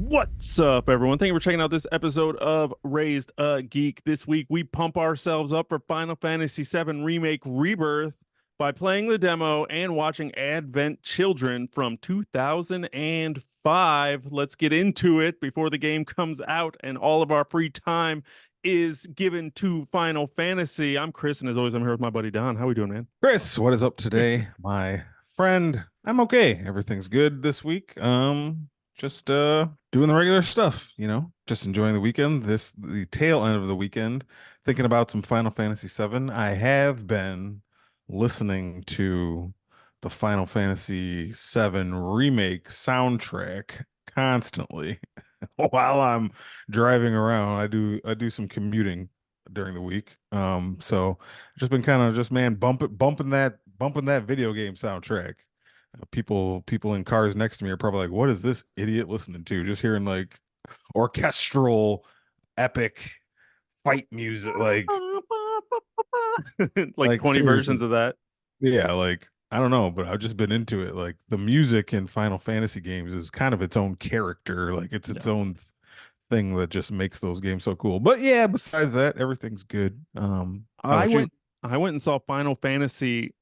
What's up, everyone? Thank you for checking out this episode of Raised a Geek. This week, we pump ourselves up for Final Fantasy VII Remake Rebirth by playing the demo and watching Advent Children from 2005. Let's get into it before the game comes out and all of our free time is given to Final Fantasy. I'm Chris, and as always, I'm here with my buddy Don. How are we doing, man? Chris, what is up today, my friend? I'm okay. Everything's good this week. Just doing the regular stuff, just enjoying the weekend. The tail end of the weekend, thinking about some Final Fantasy VII. I have been listening to the Final Fantasy VII remake soundtrack constantly while I'm driving around. I do some commuting during the week. So just been kind of just man bumping that video game soundtrack. People in cars next to me are probably like, "What is this idiot listening to?" Just hearing like orchestral, epic fight music, Like like 20 versions seriously, of that. yeah. Like I don't know, but I've just been into it. Like the music in Final Fantasy games is kind of its own character. Like it's its Yeah. own thing that just makes those games so cool. But yeah, besides that, everything's good. How I about you? went I went and saw Final Fantasy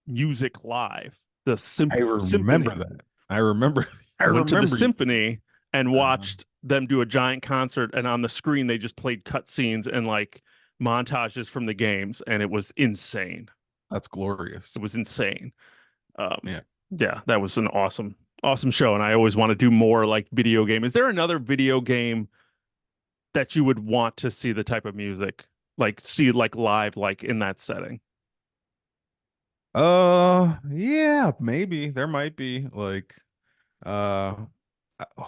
music live, the I remember symphony. that. I remember. I Went to the remember you. symphony and Uh, watched them do a giant concert, and on the screen they just played cutscenes and like montages from the games, and it was insane. that's glorious. It was insane. Um, Yeah. yeah, that was an awesome show, and I always want to do more like video game. Is there another video game that you would want to see the type of music, like see like live, like in that setting? Yeah, maybe there might be uh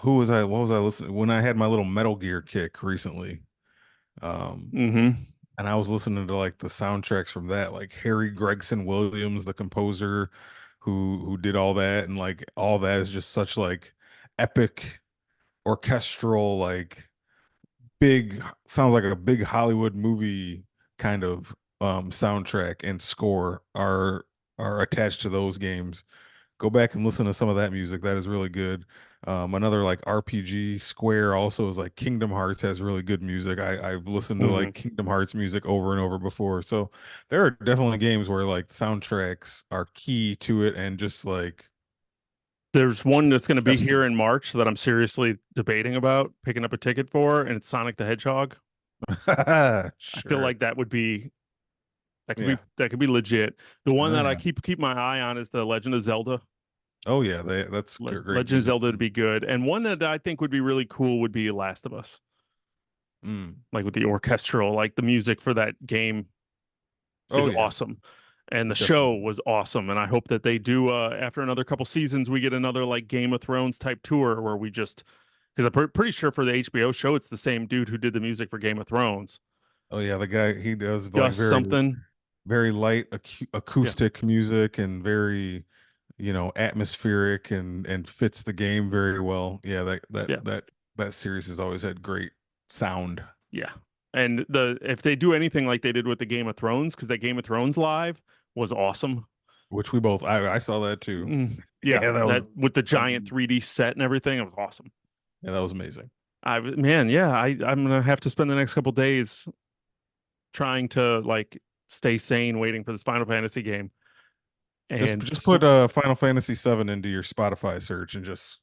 who was I what was I listening when I had my little Metal Gear kick recently. Um Mm-hmm. and I was listening to like the soundtracks from that, like Harry Gregson Williams, the composer who did all that, and like all that is just such like epic orchestral, like big, sounds like a big Hollywood movie kind of soundtrack and score are attached to those games. Go back and listen to some of that music. That is really good. Another like RPG Square also is like Kingdom Hearts has really good music. I've listened to Mm-hmm. like Kingdom Hearts music over and over before. So there are definitely games where like soundtracks are key to it and just like There's one that's going to be chef's here in kiss. March that I'm seriously debating about picking up a ticket for, and it's Sonic the Hedgehog. I feel Sure. like that would be Yeah. that could be legit. The one Oh that I yeah. keep my eye on is the Legend of Zelda. Oh yeah. That's great Legend of music. Zelda would be good, and one that I think would be really cool would be Last of Us, Mm. like with the orchestral, like the music for that game Oh is yeah. awesome, and the show Definitely. was awesome. And I hope that they do after another couple seasons, we get another like Game of Thrones type tour where we just because I'm pretty sure for the HBO show, it's the same dude who did the music for Game of Thrones, Oh yeah, the guy he does like Gus something. very light Yeah, acoustic music and very, atmospheric and fits the game very well. Yeah, yeah, that series has always had great sound, yeah. And the if they do anything like they did with the Game of Thrones, because that Game of Thrones live was awesome. which we both I saw that too. Yeah, Yeah, that with the that was giant 3D set and everything, it was awesome. yeah, that was amazing. Man, yeah, I'm gonna have to spend the next couple days trying to like stay sane, waiting for this Final Fantasy game. Just And just put Final Fantasy VII into your Spotify search and just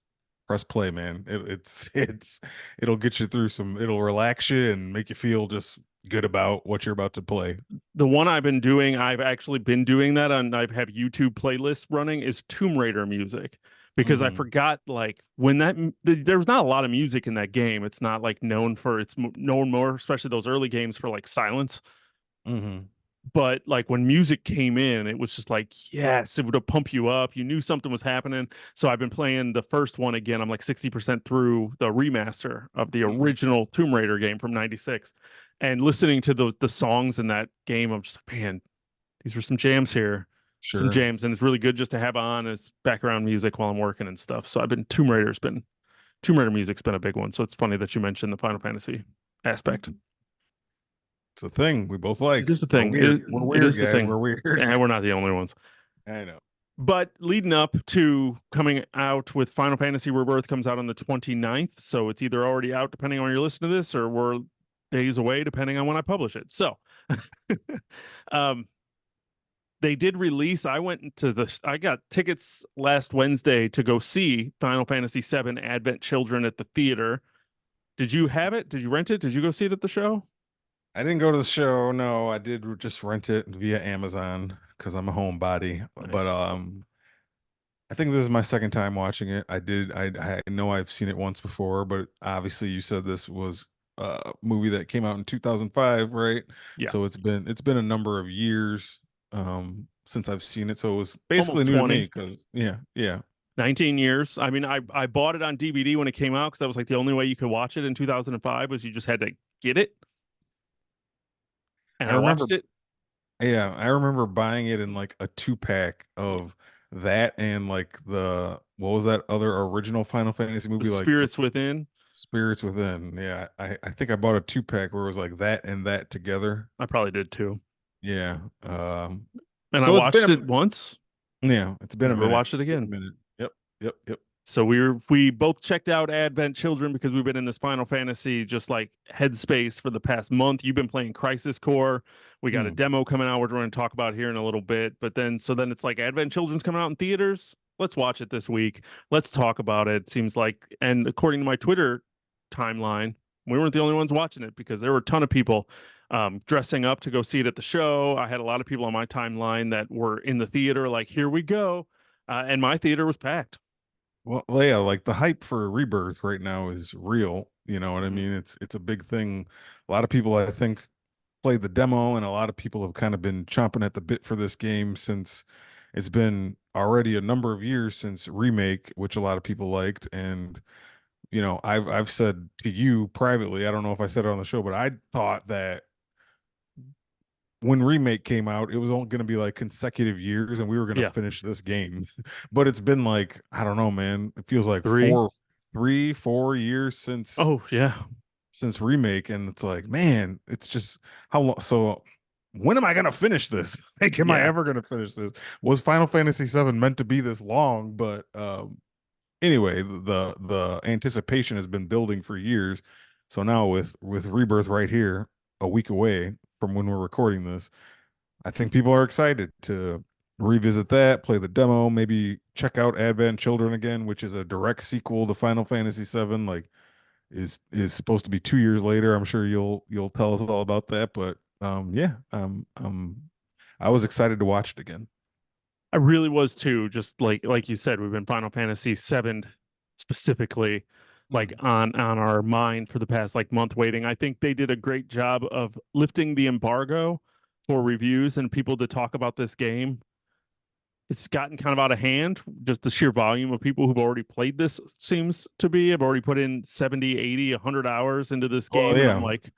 press play, man. It'll get you through it'll relax you and make you feel just good about what you're about to play. the one I've been doing, I've actually been doing that on. I have YouTube playlists running is Tomb Raider music because I Hmm. forgot like when there was not a lot of music in that game. It's not like known for it's known more, especially those early games for like silence. Hmm. But like when music came in, it was just like, yes, it would pump you up. You knew something was happening. So I've been playing the first one again. I'm like 60% through the remaster of the Hmm. original Tomb Raider game from 96. And listening to the songs in that game, I'm just like, man, these were some jams here. Some Sure. jams. And it's really good just to have on as background music while I'm working and stuff. So I've been Tomb Raider music's been a big one. So it's funny that you mentioned the Final Fantasy aspect. It's a thing we both It like. is the We're thing. weird. We're It weird, is the guys. thing. We're weird. And we're not the only ones. I know. But leading up to coming out with Final Fantasy Rebirth comes out on the 29th. So it's either already out, depending on when you're listening to this, or we're days away, depending on when I publish it. So um, they did release. I got tickets last Wednesday to go see Final Fantasy VII Advent Children at the theater. Did you have it? Did you rent it? Did you go see it at the show? I didn't go to the show. No, I did just rent it via Amazon because I'm a homebody. But Nice. I think this is my second time watching it. I know I've seen it once before, but obviously you said this was a movie that came out in 2005, right? Yeah, So it's been a number of years since I've seen it. So it was basically almost new to me 20. because yeah. 19 years. I mean, I bought it on DVD when it came out because that was like the only way you could watch it in 2005 was you just had to get it. And I I remember watched it. I remember buying it in like a two pack of that and like the what was that other original Final Fantasy The movie like Spirits Within. Spirits Within. Yeah, I think I bought a two pack where it was like that and that together. I probably did too. Yeah. And I So it's been watched it once, yeah, it's been a never minute. watched it Been a again. minute. Yep. So we both checked out Advent Children because we've been in this Final Fantasy just like headspace for the past month. You've been playing Crisis Core. We got a Hmm. demo coming out, we're going to talk about here in a little bit. But then it's like Advent Children's coming out in theaters. Let's watch it this week. Let's talk about it. Seems like, and according to my Twitter timeline, we weren't the only ones watching it because there were a ton of people dressing up to go see it at the show. I had a lot of people on my timeline that were in the theater, like, here we go. And my theater was packed. Well, yeah, like the hype for Rebirth right now is real. You know what I Mhm. mean? It's a big thing. A lot of people, I think, played the demo, and a lot of people have kind of been chomping at the bit for this game since it's been already a number of years since Remake, which a lot of people liked. And I've said to you privately, I don't know if I said it on the show, but I thought that when Remake came out, it was only going to be like consecutive years, and we were going to Yeah, finish this game. But it's been like I don't know, man. It feels like three. 4 years Oh yeah, since Remake, and it's like, man, it's just how long. So when am I gonna finish this? Like, am I yeah. ever gonna finish this? Was Final Fantasy VII meant to be this long? But anyway, the anticipation has been building for years. So now with Rebirth right here, a week away from when we're recording this, I think people are excited to revisit that, play the demo, maybe check out Advent Children again, which is a direct sequel to Final Fantasy VII. Like is supposed to be 2 years later. I'm sure you'll tell us all about that. But yeah, I was excited to watch it again. I really was too. Just like you said, we've been Final Fantasy VII specifically like Mm. on our mind for the past like month waiting. I think they did a great job of lifting the embargo for reviews and people to talk about this game. It's gotten kind of out of hand. Just the sheer volume of people who've already played this seems to be. I've already put in 70, 80, 100 hours into this Well, game. And I'm yeah, like,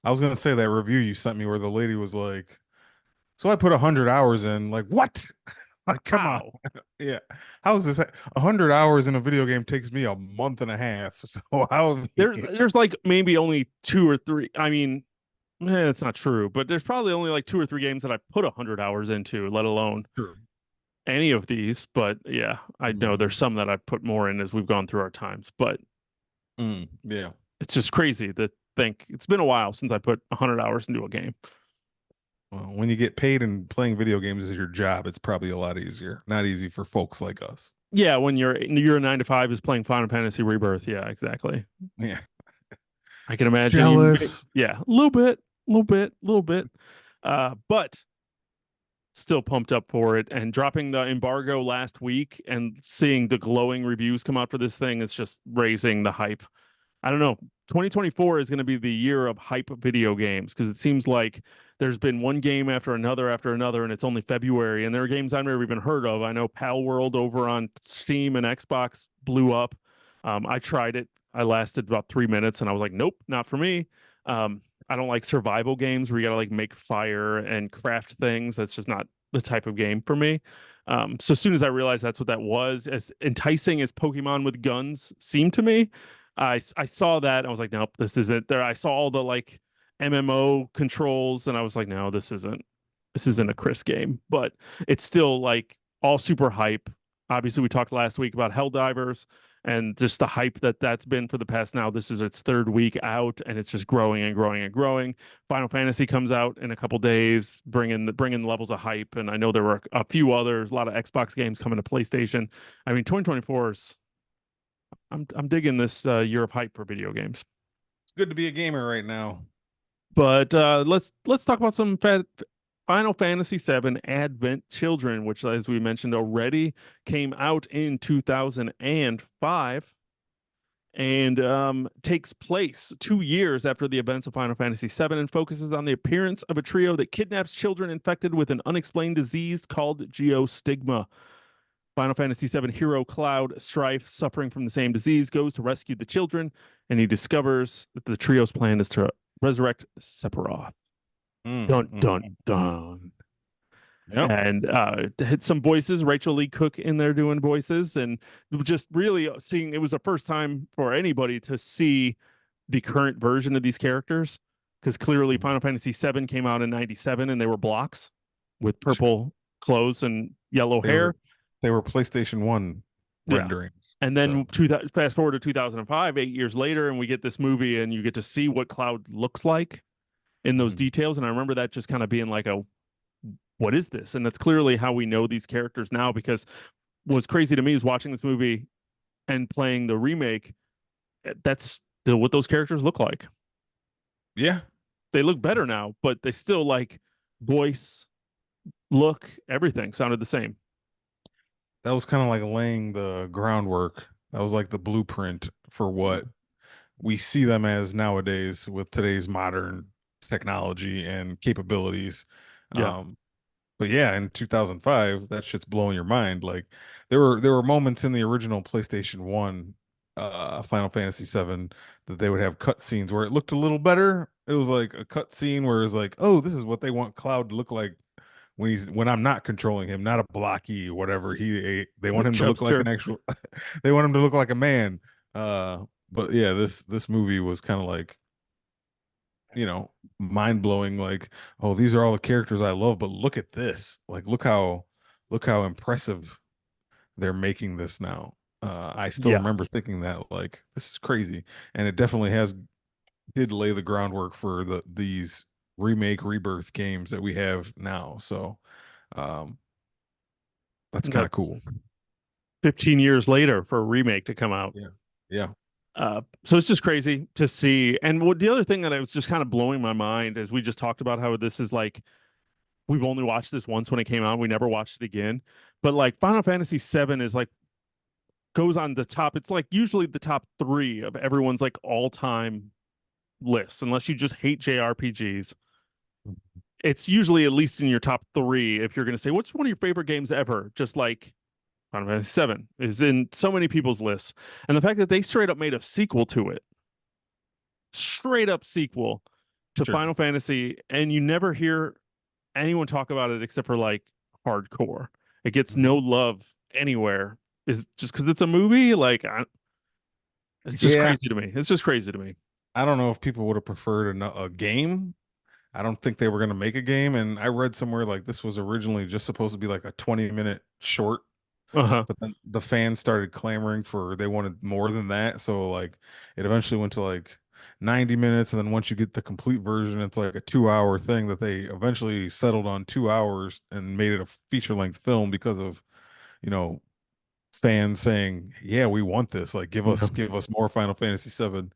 I was gonna say that review you sent me where the lady was like, "So I put 100 hours in." Like, what? Like, come on. how? Yeah, how is this? 100 hours in a video game takes me a month and a half. So how? There's like maybe only two or three. I mean, it's not true, but there's probably only like two or three games that I put 100 hours into, let alone True. any of these. But yeah, I know there's some that I've put more in as we've gone through our times. But Yeah. it's just crazy to think it's been a while since I put 100 hours into a game. Well, when you get paid and playing video games is your job, it's probably a lot easier. Not easy for folks like us. Yeah, when your 9 to 5 is playing Final Fantasy Rebirth. Yeah, exactly. Yeah. I can imagine you. Jealous. Yeah, a little bit, a little bit, a little bit. But still pumped up for it. And dropping the embargo last week and seeing the glowing reviews come out for this thing is just raising the hype. I don't know. 2024 is going to be the year of hype video games because it seems like there's been one game after another, and it's only February. And there are games I've never even heard of. I know Pal World over on Steam and Xbox blew up. I tried it. I lasted about 3 minutes, and I was like, nope, not for me. I don't like survival games where you got to like make fire and craft things. That's just not the type of game for me. So as soon as I realized that's what that was, as enticing as Pokemon with guns seemed to me, I saw that. I was like, nope, this isn't there. I saw all the like MMO controls, and I was like, no, this isn't a Chris game. But it's still like all super hype. Obviously, we talked last week about Helldivers and just the hype that that's been for the past now. This is its third week out, and it's just growing and growing and growing. Final Fantasy comes out in a couple days, bringing levels of hype. And I know there were a few others, a lot of Xbox games coming to PlayStation. I mean, 2024 is I'm digging this year of hype for video games. It's good to be a gamer right now. But let's talk about some Final Fantasy VII Advent Children, which, as we mentioned already, came out in 2005 and takes place 2 years after the events of Final Fantasy VII and focuses on the appearance of a trio that kidnaps children infected with an unexplained disease called geostigma. Final Fantasy VII hero Cloud Strife, suffering from the same disease, goes to rescue the children, and he discovers that the trio's plan is to resurrect Sephiroth. Dun dun dun. Yep. And hit some voices, Rachel Lee Cook in there doing voices, and just really seeing it was the first time for anybody to see the current version of these characters, because clearly Final Fantasy VII came out in 97 and they were blocks with purple clothes and yellow hair. They were PlayStation 1 renderings. And then fast forward to 2005, 8 years later, and we get this movie, and you get to see what Cloud looks like in those details. And I remember that just kind of being like, what is this? And that's clearly how we know these characters now, because what's crazy to me is watching this movie and playing the remake. That's still what those characters look like. Yeah. They look better now, but they still, like, voice, look, everything sounded the same. That was kind of like laying the groundwork. That was like the blueprint for what we see them as nowadays with today's modern technology and capabilities. Yeah. But yeah, in 2005, that shit's blowing your mind. Like there were moments in the original PlayStation 1 Final Fantasy 7 that they would have cut scenes where it looked a little better. It was like a cut scene where it's like, "Oh, this is what they want Cloud to look like when I'm not controlling him, not a blocky whatever they want him to look like an actual they want him to look like a man." But yeah, this movie was kind of like, mind blowing. Like, oh, these are all the characters I love, but look at this. Like, look how impressive they're making this now. I still remember thinking that, like, this is crazy, and it definitely did lay the groundwork for these remake rebirth games that we have now. So, that's kind of cool. 15 years later for a remake to come out. Yeah. So it's just crazy to see. And the other thing that I was just kind of blowing my mind is we just talked about how this is like, we've only watched this once when it came out. We never watched it again. But like Final Fantasy VII is like, goes on the top. It's like usually the top 3 of everyone's like all-time lists, unless you just hate JRPGs. It's usually at least in your top 3 if you're going to say, what's one of your favorite games ever? Just like Final Fantasy VII is in so many people's lists. And the fact that they straight up made a sequel to it, straight up sequel to Final Fantasy, and you never hear anyone talk about it except for like hardcore. It gets no love anywhere. Is just because it's a movie? Like, it's just crazy to me. It's just crazy to me. I don't know if people would have preferred a game. I don't think they were going to make a game. And I read somewhere like this was originally just supposed to be like a 20-minute short. But then the fans started clamoring they wanted more than that. So like it eventually went to like 90 minutes. And then once you get the complete version, it's like a 2-hour thing that they eventually settled on 2 hours and made it a feature-length film because of, fans saying, yeah, we want this. Like give us more Final Fantasy VII.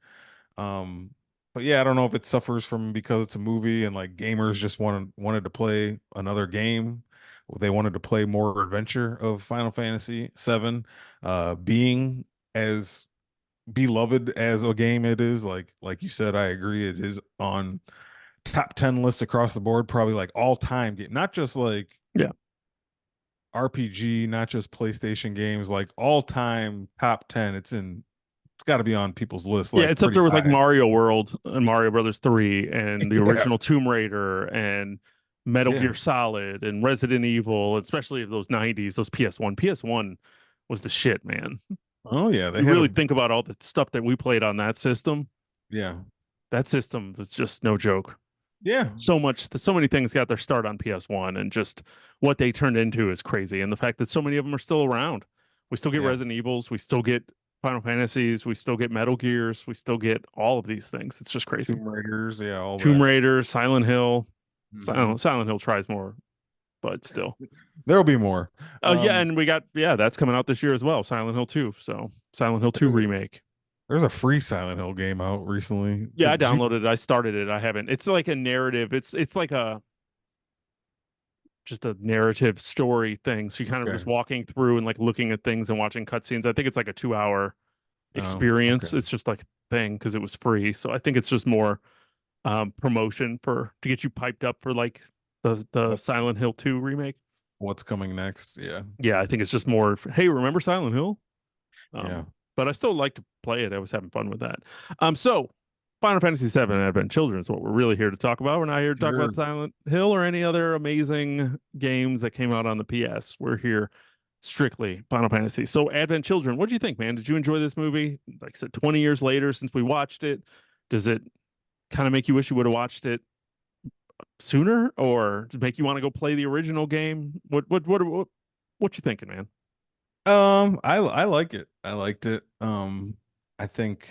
But yeah, I don't know if it suffers from because it's a movie and like gamers just wanted to play another game. They wanted to play more adventure of Final Fantasy VII, being as beloved as a game it is. Like you said, I agree. It is on top 10 lists across the board, probably like all time game, not just like RPG, not just PlayStation games, like all time top 10. It's got to be on people's list. Like it's up there with like high. Mario World and Mario Brothers 3 and the original Tomb Raider and Metal Gear Solid and Resident Evil, especially of those 90s, those PS1. PS1 was the shit, man. Oh yeah, you really think about all the stuff that we played on that system. Yeah, that system was just no joke. Yeah. So many things got their start on PS1, and just what they turned into is crazy. And the fact that so many of them are still around. We still get Yeah. Resident Evils, we still get Final Fantasies, we still get Metal Gears, we still get all of these things. It's just crazy. Tomb Raiders, yeah, all Tomb that. Raider, Silent Hill. Hmm. Silent Hill tries more, but still. There'll be more. Oh yeah, and we got that's coming out this year as well, Silent Hill 2. So Silent Hill 2 There's a remake. there's a free Silent Hill game out recently. Yeah, I downloaded it. I started it. I haven't. It's like a narrative. It's like a just a narrative story thing. So you're kind of Okay. just walking through and like looking at things and watching cutscenes. I think it's like a 2 hour Oh, okay. experience. It's just like a thing because it was free. So I think it's just more promotion for to get you piped up for like the What's Silent Hill 2 remake. what's coming next? Yeah. Yeah, I think it's just more hey, remember Silent Hill? Yeah. But I still like to play it. I was having fun with that. So Final Fantasy VII Advent Children is what we're really here to talk about. We're not here to talk about Sure. Silent Hill or any other amazing games that came out on the PS. We're here strictly Final Fantasy. So Advent Children, what do you think, man? Did you enjoy this movie? Like I said, 20 years later since we watched it, does it kind of make you wish you would have watched it sooner, or does it make you want to go play the original game? What you thinking, man? I like it. I liked it. I think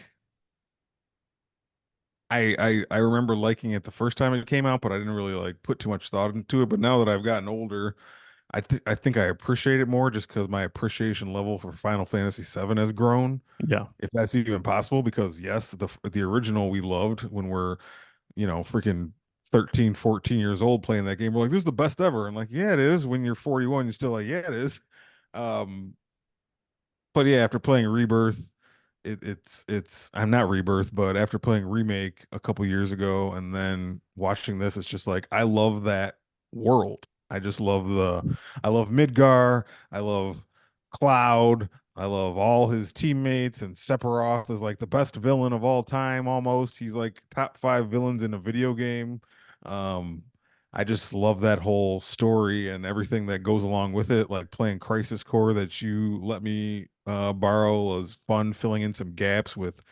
I remember liking it the first time it came out, but I didn't really like put too much thought into it. But now that I've gotten older, I think I appreciate it more just because my appreciation level for Final Fantasy VII has grown, Yeah. if that's even possible. Because yes, the original we loved when we're, freaking 13, 14 years old playing that game. We're like, this is the best ever. And like, yeah, it is. When you're 41, you're still like, yeah, it is. Um, but yeah, after playing Rebirth, it's I'm not Rebirth, but after playing Remake a couple years ago and then watching this, it's just like I love that world. I just love I love Midgar, I love Cloud, I love all his teammates, and Sephiroth is like the best villain of all time almost. He's like top 5 villains in a video game. Um I just love that whole story and everything that goes along with it. Like playing Crisis Core that you let me borrow was fun, filling in some gaps with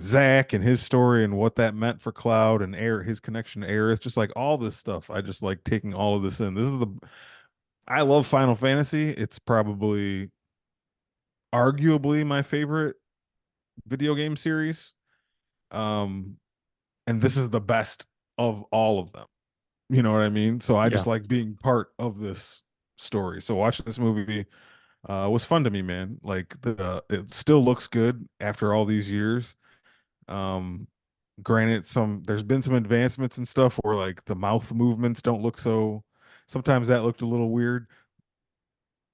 Zach and his story and what that meant for Cloud and Air, his connection to Aerith. Just like all this stuff. I just like taking all of this in. I love Final Fantasy. It's probably arguably my favorite video game series. Um, and this is the best of all of them. You know what I mean? So I Yeah. just like being part of this story. So watching this movie was fun to me, man. Like it still looks good after all these years. Um, granted, there's been some advancements and stuff where like the mouth movements don't look so. Sometimes that looked a little weird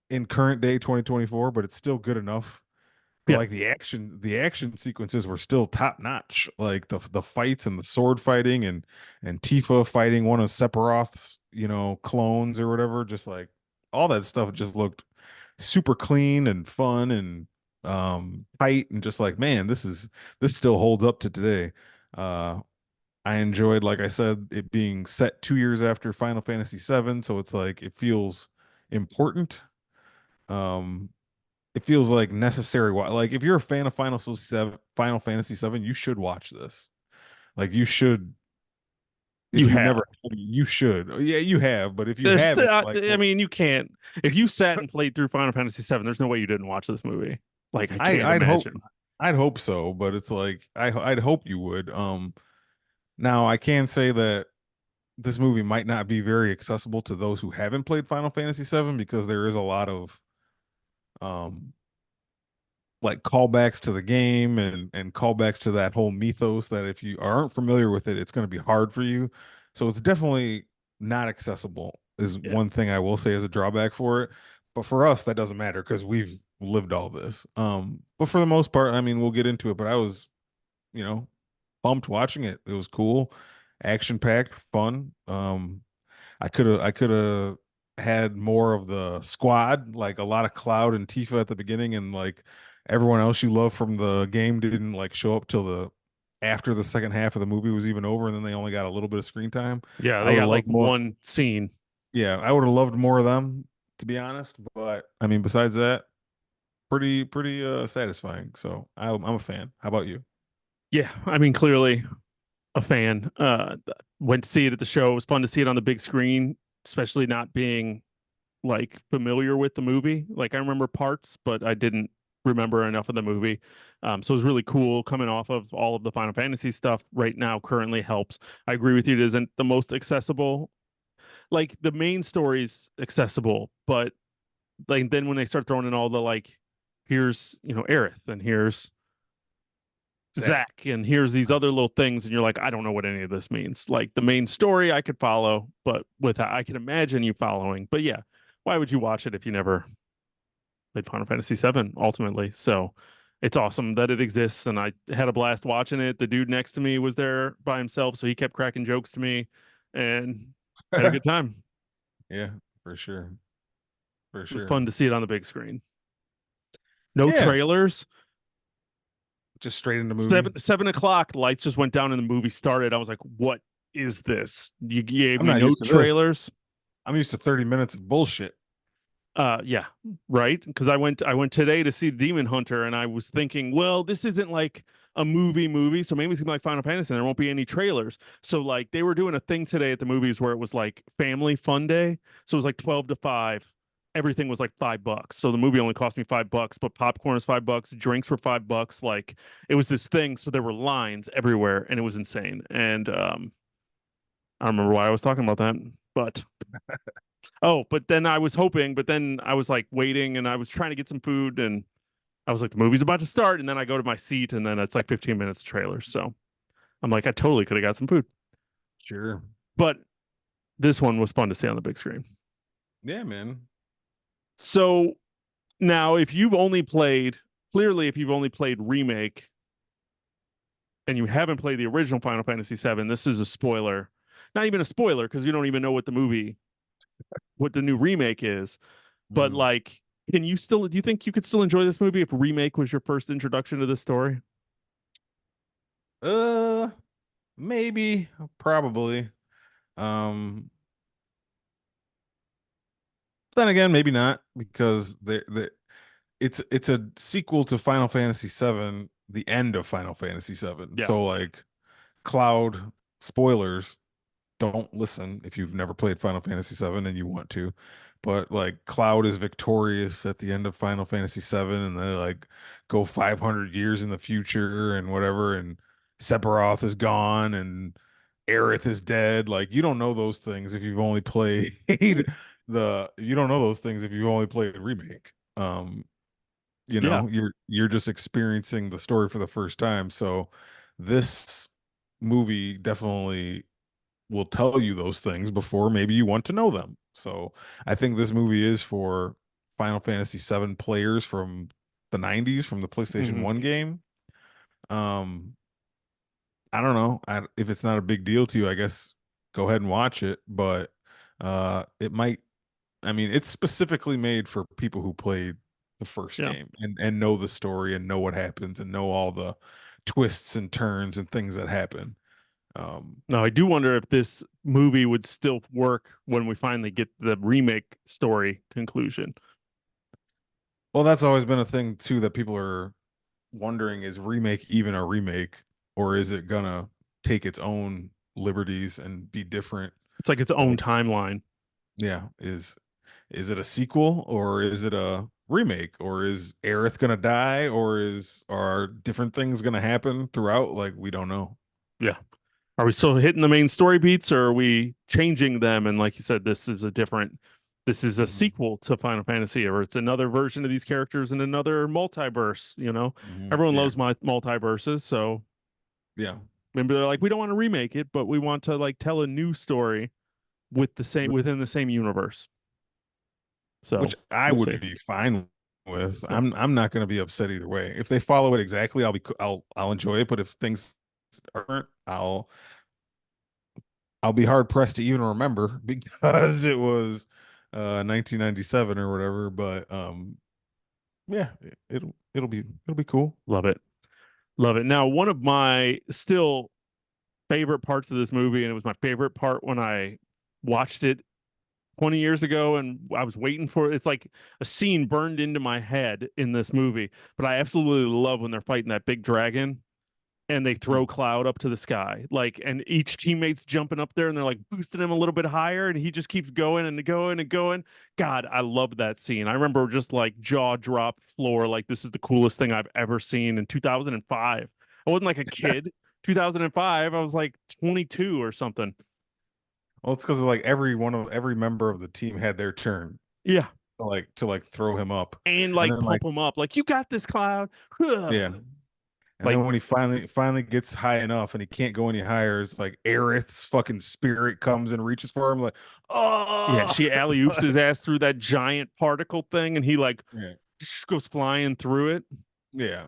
in current day 2024, but it's still good enough. But Yeah. like the action sequences were still top notch. Like the fights and the sword fighting and Tifa fighting one of Sephiroth's, clones or whatever, just like all that stuff just looked super clean and fun and tight and just like, man, this still holds up to today. Uh I enjoyed, like I said, it being set 2 years after Final Fantasy VII, so it's like it feels important. Um it feels like necessary. Like if you're a fan of Final Fantasy VII, you should watch this. Like you should, You if you've have. never, you should. Yeah, you have, but if you There's, haven't, like, I mean, you can't. If you sat and played through Final Fantasy VII, there's no way you didn't watch this movie. Like, I I can't I'd hope imagine. I'd hope so, but it's like I'd hope you would. Now I can say that this movie might not be very accessible to those who haven't played Final Fantasy VII because there is a lot of um like callbacks to the game and callbacks to that whole mythos that if you aren't familiar with it, it's going to be hard for you. So it's definitely not accessible is Yeah. one thing I will say as a drawback for it. But for us, that doesn't matter because we've lived all this. But for the most part, I mean, we'll get into it. But I was, you know, pumped watching it. It was cool, action packed, fun. I could have had more of the squad, like a lot of Cloud and Tifa at the beginning, and like everyone else you love from the game didn't like show up till the after the second half of the movie was even over, and then they only got a little bit of screen time. Yeah. I They would have got like loved more. one scene. Yeah, I would have loved more of them, to be honest. But I mean, besides that, pretty satisfying. So I'm a fan. How about you? Yeah. I mean, clearly, a fan. Went to see it at the show. It was fun to see it on the big screen, especially not being like familiar with the movie. Like I remember parts, but I didn't remember enough of the movie. So it was really cool coming off of all of the Final Fantasy stuff right now currently helps. I agree with you. It isn't the most accessible. Like the main story's accessible, but like then when they start throwing in all the like, here's, Aerith and here's Zach. Zach and here's these other little things, and you're like, I don't know what any of this means. Like the main story I could follow, but with I can imagine you following. But yeah, why would you watch it if you never played Final Fantasy VII ultimately? So it's awesome that it exists, and I had a blast watching it. The dude next to me was there by himself, so he kept cracking jokes to me, and had a good time. Yeah, for sure. For It was sure. fun to see it on the big screen. No Yeah, trailers. just straight into movie. 7 o'clock, lights just went down and the movie started. I was like, what is this? You gave I'm me not no used to this. trailers. I'm used to 30 minutes of bullshit. Yeah, right. Because I went today to see Demon Hunter, and I was thinking, well, this isn't like a movie, so maybe it's gonna be like Final Fantasy, and there won't be any trailers. So like they were doing a thing today at the movies where it was like family fun day. So it was like 12 to 5. Everything was like $5. So the movie only cost me $5, but popcorn is $5, drinks were $5. Like it was this thing. So there were lines everywhere, and it was insane. And I don't remember why I was talking about that, but oh, but then I was hoping, but then I was like waiting and I was trying to get some food and I was like, the movie's about to start. And then I go to my seat and then it's like 15 minutes of trailers. So I'm like, I totally could have got some food. Sure. But this one was fun to see on the big screen. Yeah, man. So now, if you've only played Remake and you haven't played the original Final Fantasy VII, this is a spoiler. Not even a spoiler because you don't even know what the new remake is. But Mm. like, do you think you could still enjoy this movie if Remake was your first introduction to this story? Uh, maybe, probably. Um, then again, maybe not because it's a sequel to Final Fantasy VII, the end of Final Fantasy VII. Yeah. So like Cloud spoilers, don't listen if you've never played Final Fantasy VII and you want to. But like Cloud is victorious at the end of Final Fantasy VII, and they like go 500 years in the future and whatever, and Sephiroth is gone and Aerith is dead. Like you don't know those things if you've only played you don't know those things if you've only played remake. Yeah. You're just experiencing the story for the first time. So this movie definitely will tell you those things before maybe you want to know them. So I think this movie is for Final Fantasy VII players from the 90s from the PlayStation Hmm. 1 game. I don't know. If it's not a big deal to you, I guess go ahead and watch it, but it might I mean, it's specifically made for people who played the first Yeah. game and know the story and know what happens and know all the twists and turns and things that happen. Now, I do wonder if this movie would still work when we finally get the remake story conclusion. well, that's always been a thing too that people are wondering, is remake even a remake, or is it gonna take its own liberties and be different? It's like its own Like, timeline. yeah, is it a sequel or is it a remake, or is Aerith gonna die, or are different things gonna happen throughout? Like we don't know. Yeah. Are we still hitting the main story beats or are we changing them? And like you said, this is a Mhm. sequel to Final Fantasy, or it's another version of these characters in another multiverse. Mhm. Everyone Yeah, loves my multiverses. So yeah. maybe they're like, we don't want to remake it, but we want to like tell a new story within the same universe. Which So I we'll would see. be fine with. Yeah. I'm not going to be upset either way. If they follow it exactly, I'll enjoy it. But if things aren't, I'll be hard pressed to even remember because it was 1997 or whatever. But yeah, it'll be cool. Love it. Love it. Now, one of my still favorite parts of this movie, and it was my favorite part when I watched it 20 years ago and I was waiting for it. It's like a scene burned into my head in this movie. But I absolutely love when they're fighting that big dragon and they throw Cloud up to the sky. Like, and each teammate's jumping up there and they're like boosting him a little bit higher, and he just keeps going and going and going. God, I love that scene. I remember just like jaw drop floor, like this is the coolest thing I've ever seen in 2005. I wasn't like a kid. 2005, I was like 22 or something. Well, it's because like every member of the team had their turn Yeah. to throw him up, And and like then pump him up, like you got this, Cloud. yeah, and Like, then when he finally gets high enough and he can't go any higher, it's like Aerith's fucking spirit comes and reaches for him, like, yeah, oh, she alley oops his ass through that giant particle thing, and he like yeah, goes flying through it. yeah,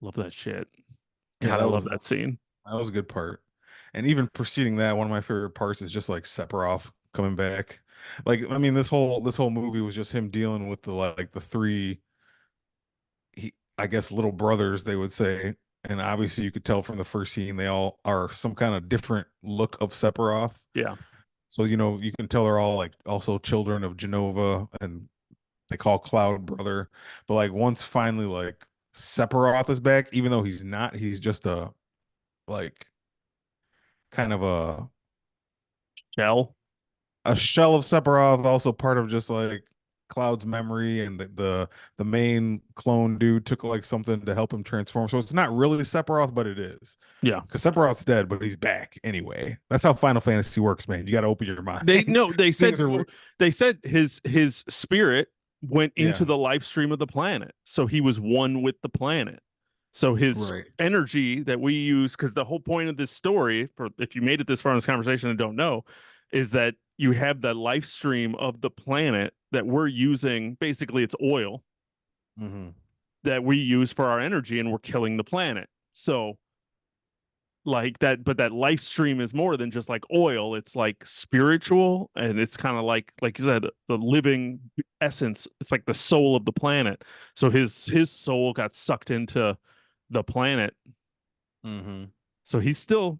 Love that shit. yeah. God, I love that scene. That was a good part. And even preceding that, one of my favorite parts is just like Sephiroth coming back. Like, I mean, this whole movie was just him dealing with the three, I guess, little brothers, they would say. And obviously, you could tell from the first scene they all are some kind of different look of Sephiroth. Yeah. So you can tell they're all like also children of Genova, and they call Cloud brother. But like once finally like Sephiroth is back, even though he's not, he's just a like kind of Shell. a shell of Sephiroth, also part of just like Cloud's memory, and the main clone dude took like something to help him transform. So it's not really Sephiroth, but it is. Yeah. Because Sephiroth's dead, but he's back anyway. That's how Final Fantasy works, man. You got to open your mind. They no, they Things said are his spirit went into yeah, the life stream of the planet. So he was one with the planet. So his right. energy that we use, because the whole point of this story, for if you made it this far in this conversation and don't know, is that you have the life stream of the planet that we're using. Basically, it's oil Mm-hmm. that we use for our energy, and we're killing the planet. So like that, but that life stream is more than just like oil. It's like spiritual, and it's kind of like you said, the living essence. It's like the soul of the planet. So his soul got sucked into the planet. Mm-hmm. So he's still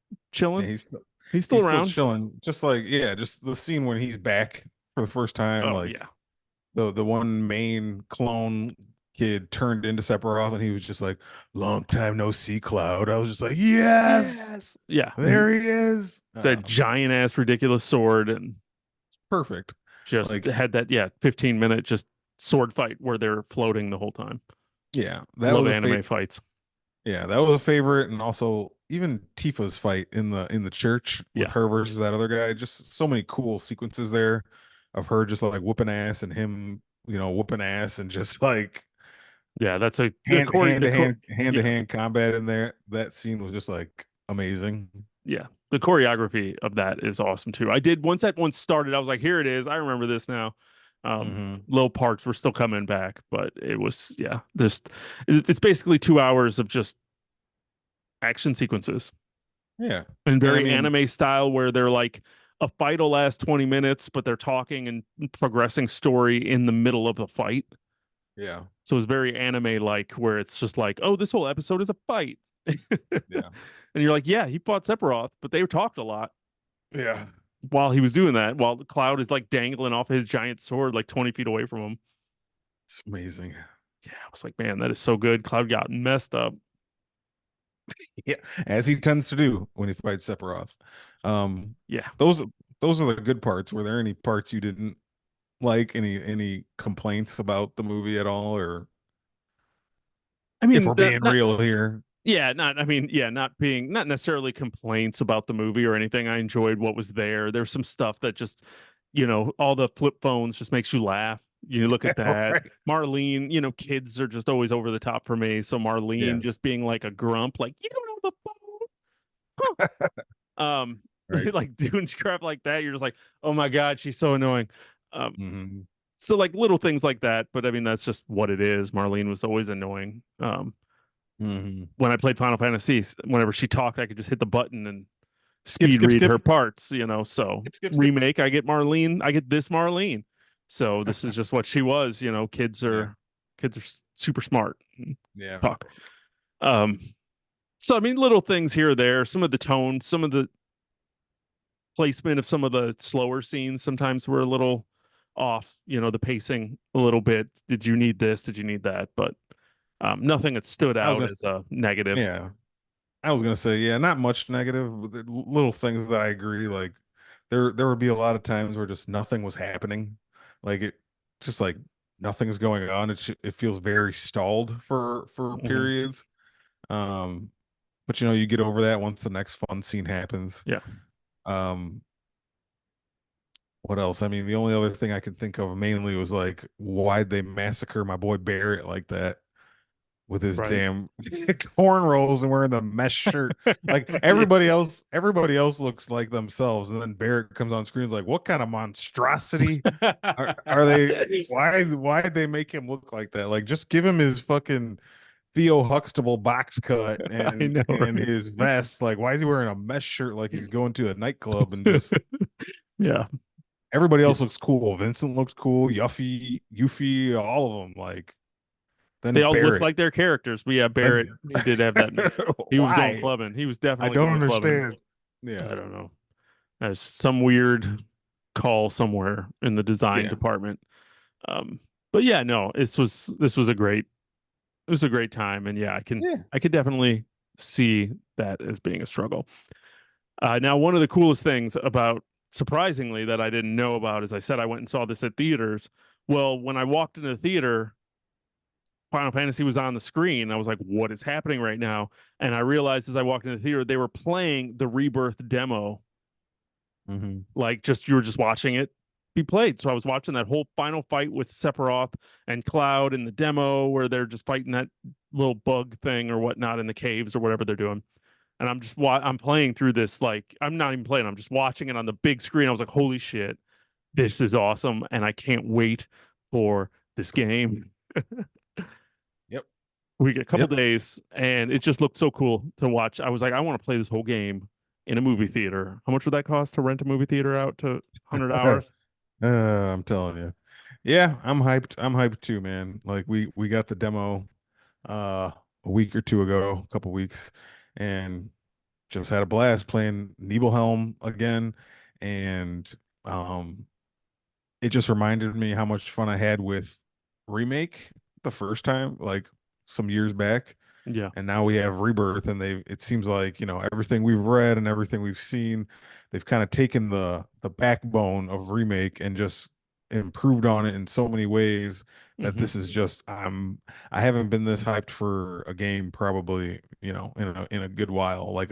Yeah, chilling. He's still he's still around. chilling. Just like, yeah, just the scene when he's back for the first time, Oh like yeah. the one main clone kid turned into Sephiroth, and he was just like, "Long time no see, Cloud." I was just like, "Yes, Yes. Yeah. there he is." That giant ass ridiculous sword, and Perfect. just Like, had that 15-minute just sword fight where they're floating the whole time. yeah, that Love was a anime favorite. fights. Yeah, that was a favorite, and also even Tifa's fight in the church with Yeah. her versus that other guy. Just so many cool sequences there of her just like whooping ass and him, whooping ass, and just like Yeah, that's a the hand core hand the to core hand hand to yeah. hand combat in there. That scene was just like amazing. Yeah. The choreography of that is awesome too. I did once that one started, I was like, here it is. I remember this now. Hmm. Little parts were still coming back, but it was just it's basically 2 hours of just action sequences Yeah, and and I very mean, anime style where they're like a fight will last 20 minutes, but they're talking and progressing story in the middle of the fight. yeah, So it's very anime like where it's just like, oh, this whole episode is a fight. yeah, And you're like, yeah, he fought Sephiroth, but they talked a lot yeah. while he was doing that, while the Cloud is like dangling off his giant sword like 20 feet away from him. It's amazing. Yeah, I was like, man, that is so good. Cloud got messed up. Yeah, as he tends to do when he fights Sephiroth. Um, Yeah. those those are the good parts. Were there any parts you didn't like? Any complaints about the movie at all, or I if mean, we're being real here? yeah, not being, not necessarily complaints about the movie or anything. I enjoyed what was there. There's some stuff that just, all the flip phones just makes you laugh. You look at that. Right. Marlene, kids are just always over the top for me. So Yeah. Marlene just being like a grump, like, you don't know the phone. Huh. Right. Like doing crap like that. You're just like, oh my God, she's so annoying. Um, Hmm. so like little things like that. But I mean, that's just what it is. Marlene was always annoying. Hmm. When I played Final Fantasy, whenever she talked, I could just hit the button and Skip, speed skip, read skip, her parts, So skip, skip, skip. remake, I get Marlene, I get this Marlene. So this is just what she was, Yeah. kids are super smart. Yeah. Talk. Um, so I mean, little things here or there, some of the tone, some of the placement of some of the slower scenes sometimes were a little off, the pacing a little bit. Did you need this? Did you need that? But nothing that stood I was out gonna as a negative. yeah. I was gonna say, yeah, not much negative, but little things that I agree. Like there would be a lot of times where just nothing was happening, like it just like nothing's going on. It feels very stalled for Hmm. periods. Um, but you get over that once the next fun scene happens. Yeah, Um, what else? I mean, the only other thing I could think of mainly was like, why'd they massacre my boy Barrett like that? With his right. damn cornrows and wearing the mesh shirt. Like Yeah. everybody else looks like themselves. And then Barrett comes on screen, is like, what kind of monstrosity are they? Why did they make him look like that? Like, just give him his fucking Theo Huxtable box cut I know, and right? his vest. Like, why is he wearing a mesh shirt like he's going to a nightclub? And just Yeah. everybody Yeah. else looks cool. Vincent looks cool. Yuffie, all of them. Like, They then all look Barrett. like their characters, but yeah, Barrett, Then he did have that. He was going why? clubbing. He was I definitely don't going clubbing. understand. Yeah. I don't know. That's some weird call somewhere in the design Yeah. department. Um, but yeah, no, this was a great it was a great time, and yeah, Yeah. I could definitely see that as being a struggle. Now, one of the coolest things about surprisingly that I didn't know about, as I said, I went and saw this at theaters. Well, when I walked into the theater, Final Fantasy was on the screen. I was like, what is happening right now? And I realized as I walked into the theater, they were playing the Rebirth demo. Hmm. Like just you were just watching it be played. So I was watching that whole final fight with Sephiroth and Cloud in the demo where they're just fighting that little bug thing or whatnot in the caves or whatever they're doing. And I'm playing through this, like I'm not even playing, I'm just watching it on the big screen. I was like, holy shit, this is awesome. And I can't wait for this game. Yep. We get a couple Yep. days and it just looked so cool to watch. I was like, I want to play this whole game in a movie theater. How much would that cost to rent a movie theater out to 100 hours? I'm telling you. Yeah, I'm hyped. I'm hyped too, man. Like we got the demo a week or two ago, a couple weeks, and just had a blast playing Nibelhelm again. And um it just reminded me how much fun I had with Remake the first time, like some years back. Yeah. And now we have Rebirth, and it seems like, everything we've read and everything we've seen, they've kind of taken the backbone of Remake and just improved on it in so many ways that Hmm. this is just I haven't been this hyped for a game probably, in a good while. Like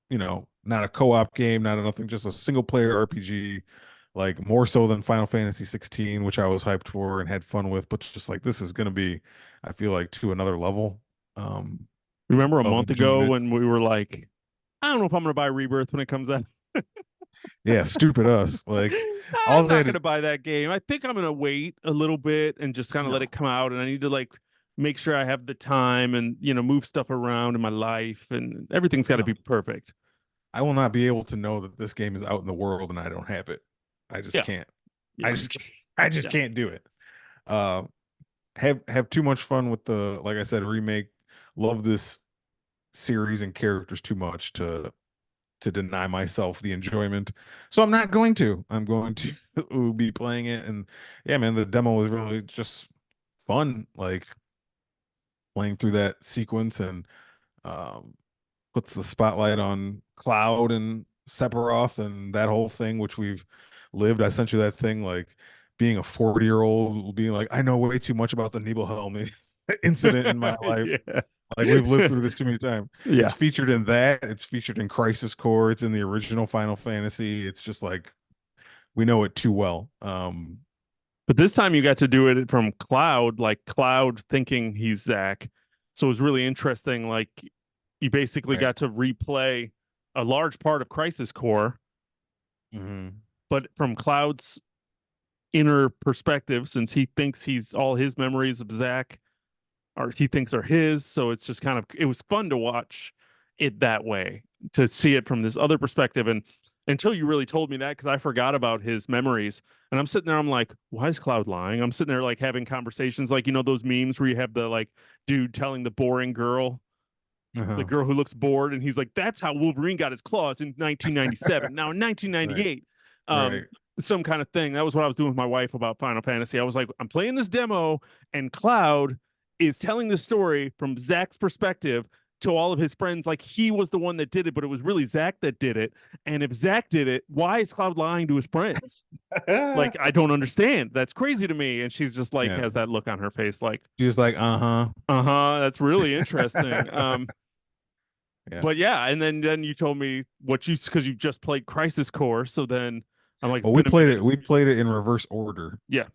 not a co-op game, not a nothing, just a single player RPG, like more so than Final Fantasy 16, which I was hyped for and had fun with, but just like this is gonna be, I feel like, to another level um Remember a of month ago enjoyment. when we were like, I don't know if I'm going to buy Rebirth when it comes out. Yeah, stupid us. Like I'm all not they going to did. buy that game. I think I'm going to wait a little bit and just kind of let it No, come out. And I need to like make sure I have the time and, move stuff around in my life and everything's got to be no. perfect. I will not be able to know that this game is out in the world and I don't have it. I just Yeah. can't. I Yeah. just can't. I just Yeah. can't do it. Uh have too much fun with the, like I said, remake. Love this series and characters too much to deny myself the enjoyment. So I'm not going to. I'm going to be playing it. And yeah, man, the demo was really just fun. Like playing through that sequence and um, puts the spotlight on Cloud and Sephiroth and that whole thing, which we've lived. I sent you that thing, like being a 40-year-old, being like, I know way too much about the Nibelhelm incident in my life. Yeah. Like we've lived through this too many times. It's Yeah. featured in that. It's featured in Crisis Core. It's in the original Final Fantasy. It's just like we know it too well. But this time you got to do it from Cloud, like Cloud thinking he's Zach. So it was really interesting. Like you basically Right. got to replay a large part of Crisis Core, Hmm. but from Cloud's inner perspective, since he thinks he's all his memories of Zach or he thinks are his. So it's just kind of it was fun to watch it that way, to see it from this other perspective. And until you really told me that, because I forgot about his memories. And I'm sitting there, I'm like, why is Cloud lying? I'm sitting there like having conversations like, those memes where you have the like dude telling the boring girl, the Uh-huh. girl who looks bored, and he's like, that's how Wolverine got his claws in 1997. Now in Right. 1998, Right. some kind of thing. That was what I was doing with my wife about Final Fantasy. I was like, I'm playing this demo, and Cloud is telling the story from Zach's perspective to all of his friends like he was the one that did it, but it was really Zach that did it. And if Zach did it, why is Cloud lying to his friends? Like, I don't understand. That's crazy to me. And she's just like, Yeah. has that look on her face, like, She's like, uh-huh. that's really interesting. Yeah. But yeah, and then you told me what you because you just played Crisis Core, so then I'm like, it's Well, been a minute. we played it in reverse order. Yeah,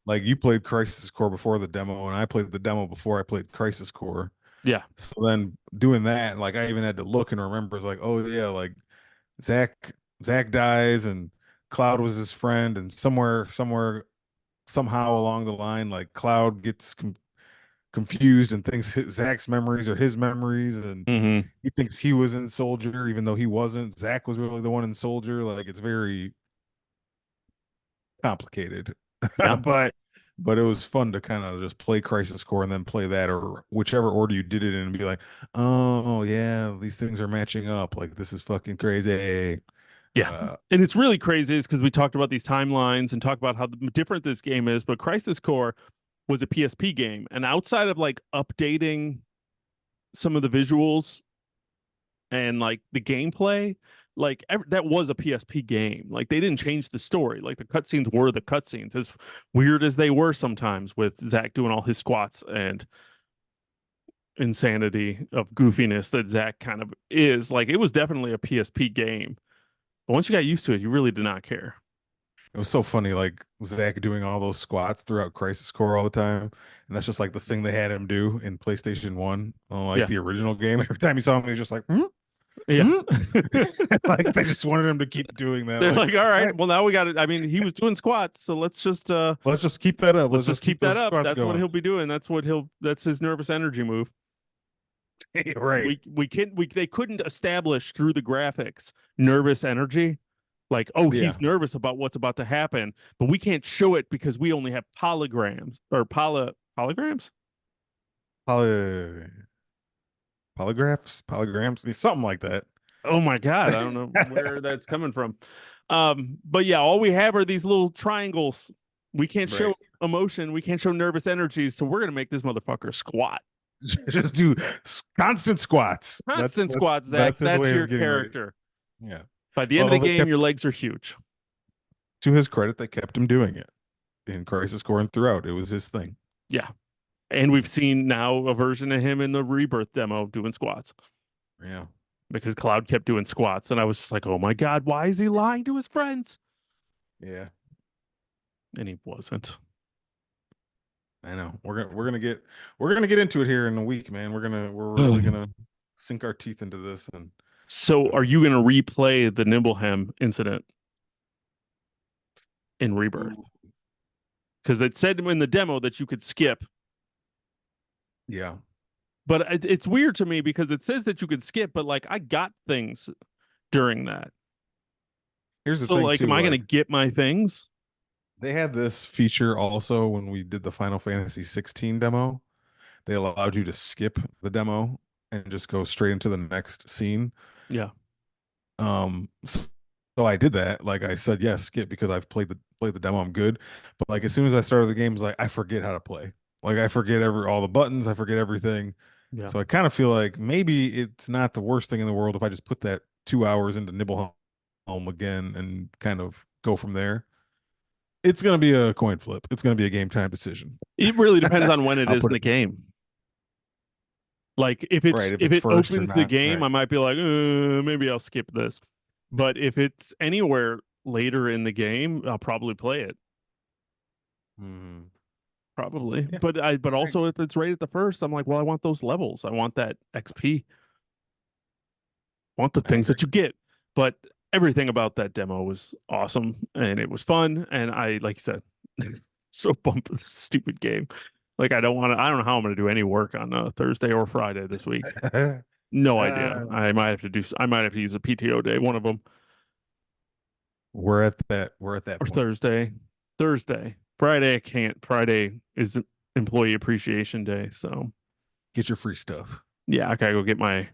Like you played Crisis Core before the demo, and I played the demo before I played Crisis Core. yeah, So then doing that, like I even had to look and remember, it's like, oh yeah, like Zach Zach dies and Cloud was his friend, and somehow along the line, like Cloud gets confused and thinks Zach's memories are his memories, and hmm, he thinks he was in Soldier even though he wasn't. Zach was really the one in Soldier. Like it's very complicated, yeah, but it was fun to kind of just play Crisis Core and then play that or whichever order you did it in and be like, oh yeah, these things are matching up. Like this is fucking crazy. yeah. Uh, And it's really crazy is because we talked about these timelines and talk about how different this game is, but Crisis Core was a PSP game, and outside of like updating some of the visuals and like the gameplay, like that was a PSP game. Like they didn't change the story. Like the cutscenes were the cutscenes, as weird as they were sometimes with Zach doing all his squats and insanity of goofiness that Zach kind of is. Like it was definitely a PSP game. But once you got used to it, you really did not care. it was so funny, like Zach doing all those squats throughout Crisis Core all the time, and that's just like the thing they had him do in PlayStation One, like Yeah. the original game. Every time he saw him, he was just like, hmm? Yeah. Hmm? Like they just wanted him to keep doing that. They're Like, like, all all right, right, well now we got it. I mean, he was doing squats, so let's just keep that up. let's Let's just just keep keep that those up. squats That's what going. he'll be doing. That's his nervous energy move. Right. We they couldn't establish through the graphics nervous energy, like, oh, Yeah. he's nervous about what's about to happen, but we can't show it because we only have polygons or polygrams. Poly polygrammes, something like that. Oh my god, I don't know where that's coming from. But yeah, all we have are these little triangles. We can't show Right. emotion, we can't show nervous energies, so we're gonna make this motherfucker squat. Just do constant squats. Constant squats, Zach. That's his That's way your of getting ready. character. Yeah. By the end of the Well, they game, kept your legs are huge. to his credit, they kept him doing it in Crisis Core and throughout. It was his thing. Yeah. And we've seen now a version of him in the Rebirth demo doing squats Yeah. because Cloud kept doing squats. And I was just like, oh my God, why is he lying to his friends? Yeah. And he wasn't. I know. We're gonna get into it here in a week, man. We're really gonna sink our teeth into this and So uh, are you going to replay the Nimblehem incident in Rebirth? ooh, Because it said in the demo that you could skip. yeah. But it's weird to me because it says that you could skip, but like I got things during that. Here's the So thing like, am too, I going to like get my things? they had this feature also when we did the Final Fantasy 16 demo. They allowed you to skip the demo and just go straight into the next scene. Yeah. So I did that. Like I said, yes, skip because I've played the demo. I'm good. But like as soon as I started the game, it's like I forget how to play. Like I forget all the buttons. I forget everything. Yeah. So I kind of feel like maybe it's not the worst thing in the world if I just put that 2 hours into Nibblehome again and kind of go from there. It's gonna be a coin flip. It's gonna be a game time decision. It really depends on when it I'll is in put the it game. Like right if if it's it first or opens the not. game, Right. I might be like, maybe I'll skip this. But if it's anywhere later in the game, I'll probably play it. Hmm. Probably. Yeah. But Right. also if it's right at the first, I'm like, well, I want those levels. I want that XP. I want the I things agree. that you get. But everything about that demo was awesome and it was fun. And I, like you said, so pumped with this stupid game. Like I don't know how I'm gonna do any work on Thursday or Friday this week. No idea. uh, I might have to use a PTO day, one of them, we're at that or point. Thursday. Thursday. Friday I can't. Friday is employee appreciation day, so Get your free stuff. yeah, I gotta go get some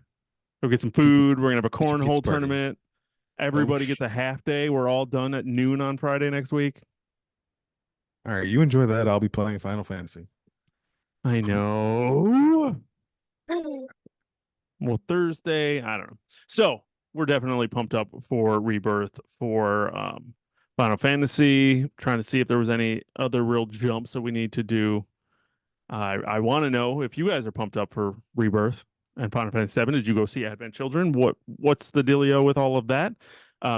Get your food. We're gonna have a get your pizza cornhole party. tournament. Oh Everybody gets a half day. We're all done at noon on Friday next week. all right, you enjoy that. I'll be playing Final Fantasy. I know. Well, Thursday, I don't know. So we're definitely pumped up for Rebirth for Final Fantasy. Trying to see if there was any other real jumps that we need to do. I want to know if you guys are pumped up for Rebirth and Final Fantasy VII. Did you go see Advent Children? What's the dealio with all of that?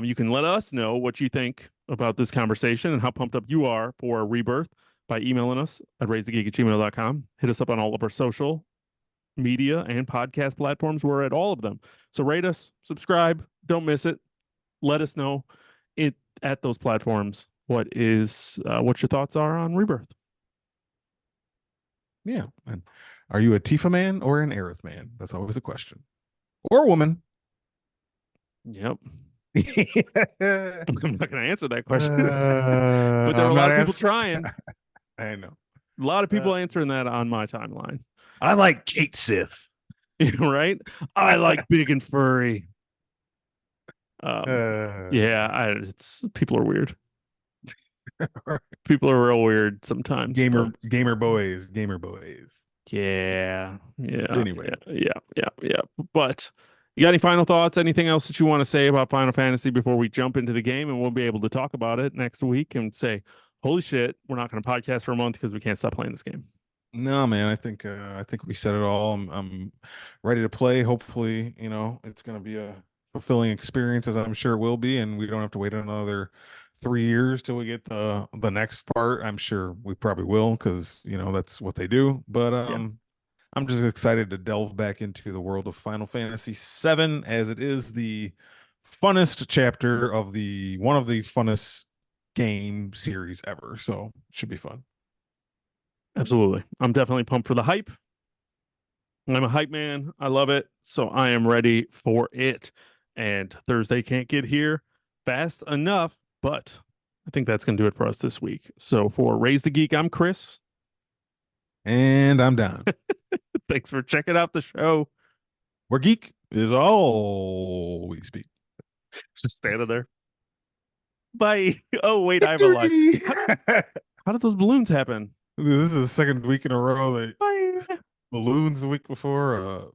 You can let us know what you think about this conversation and how pumped up you are for Rebirth by emailing us at raisethegeek@gmail.com. Hit us up on all of our social media and podcast platforms. We're at all of them. So rate us, subscribe, don't miss it. Let us know it at those platforms what your thoughts are on Rebirth. Yeah. And are you a Tifa man or an Aerith man? That's always a question. Or a woman. Yep. uh, I'm not going to answer that question, but there are a I'm lot not of people answering. trying. I know. A lot of Uh, people answering that on my timeline. I like Kate Sith. Right? I like big and furry. Um, Uh, yeah, it's people are weird. People are real weird sometimes, but gamer boys. Anyway, yeah. But you got any final thoughts? Anything else that you want to say about Final Fantasy before we jump into the game, and we'll be able to talk about it next week and say, "Holy shit, we're not going to podcast for a month because we can't stop playing this game." no, man. I think we said it all. I'm ready to play. Hopefully, it's gonna be a fulfilling experience, as I'm sure it will be, and we don't have to wait another 3 years till we get the next part. I'm sure we probably will, because that's what they do. But Yeah, I'm just excited to delve back into the world of Final Fantasy VII, as it is the funnest chapter of the one of the funnest game series ever. So it should be fun. absolutely. I'm definitely pumped for the hype. I'm a hype man. I love it. So I am ready for it. And Thursday can't get here fast enough, but I think that's going to do it for us this week. So for Raise the Geek, I'm Chris. And I'm down. Thanks for checking out the show. Where geek is all we speak. Just standing there. Bye. Oh, wait, I have a line. Victory! How did those balloons happen? This is the second week in a row that Bye. balloons the week before.